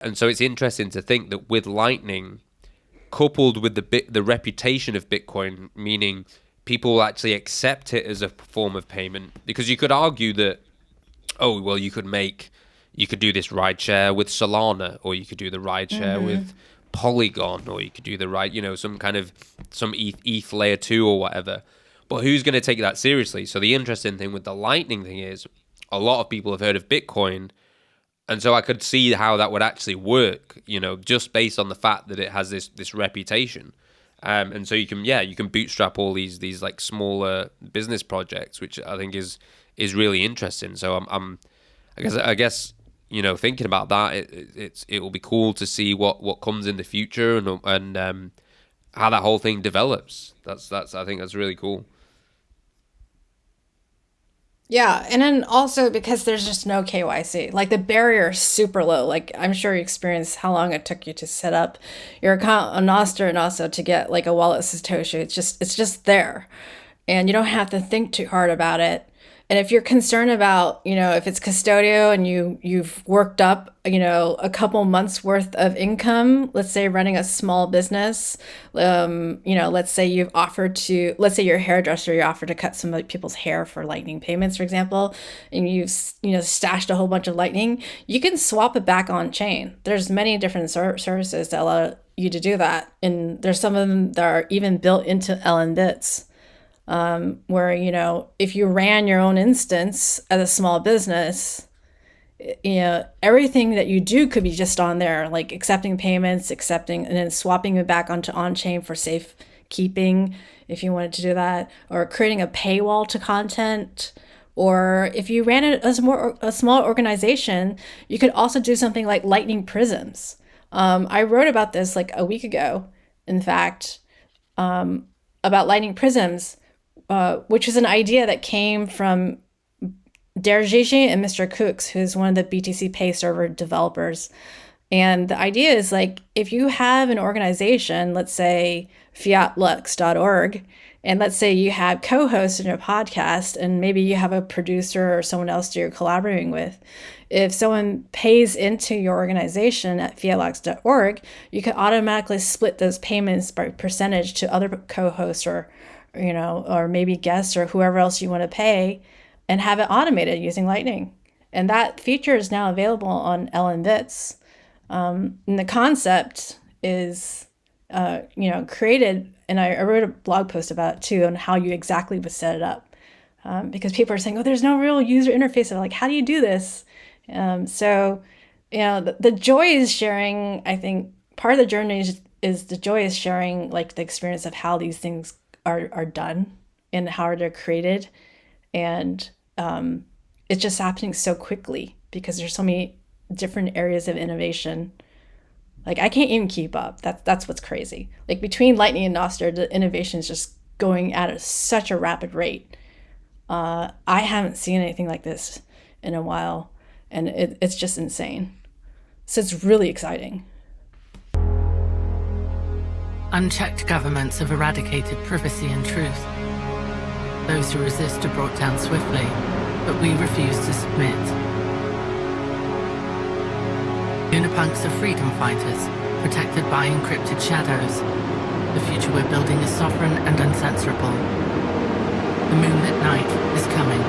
And so it's interesting to think that with Lightning, coupled with the reputation of Bitcoin, meaning people will actually accept it as a form of payment, because you could argue that, oh, well, you could do this ride share with Solana, or you could do the ride share with Polygon, or you could do some ETH layer 2 or whatever. But who's going to take that seriously? So the interesting thing with the Lightning thing is a lot of people have heard of Bitcoin, and so I could see how that would actually work, just based on the fact that it has this reputation. And so you can bootstrap all these like smaller business projects, which I think is really interesting. So I guess thinking about that, it will be cool to see what comes in the future and how that whole thing develops. I think that's really cool. Yeah, and then also because there's just no KYC. Like the barrier is super low. Like I'm sure you experienced how long it took you to set up your account on Nostr and also to get like a wallet Satoshi. It's just there. And you don't have to think too hard about it. And if you're concerned about, if it's custodio and you've worked up, a couple months worth of income, let's say running a small business, let's say let's say you're a hairdresser, you offer to cut some people's hair for Lightning payments, for example, and you've, stashed a whole bunch of Lightning, you can swap it back on chain. There's many different services that allow you to do that. And there's some of them that are even built into LN bits. Where, if you ran your own instance as a small business, everything that you do could be just on there, like accepting payments, and then swapping it back onto on-chain for safekeeping, if you wanted to do that, or creating a paywall to content. Or if you ran it as a small organization, you could also do something like Lightning Prisms. I wrote about this like a week ago, in fact, about Lightning Prisms, which is an idea that came from Dergigi and Mr. Cooks, who's one of the BTC Pay server developers. And the idea is like, if you have an organization, let's say fiatlux.org, and let's say you have co-hosts in your podcast, and maybe you have a producer or someone else that you're collaborating with. If someone pays into your organization at fiatlux.org, you can automatically split those payments by percentage to other co-hosts or maybe guests or whoever else you want to pay, and have it automated using Lightning. And that feature is now available on LN Bits. And the concept is, created, and I wrote a blog post about it too, on how you exactly would set it up. Because people are saying, oh, there's no real user interface. And I'm like, how do you do this? The joy is sharing. I think part of the journey is the joy is sharing, like the experience of how these things are done and how they're created. And it's just happening so quickly because there's so many different areas of innovation. Like I can't even keep up. That's what's crazy. Like between Lightning and Nostr, the innovation is just going at such a rapid rate. I haven't seen anything like this in a while, and it's just insane. So it's really exciting. Unchecked governments have eradicated privacy and truth. Those who resist are brought down swiftly, but we refuse to submit. Unipunks are freedom fighters, protected by encrypted shadows. The future we're building is sovereign and uncensorable. The moonlit night is coming.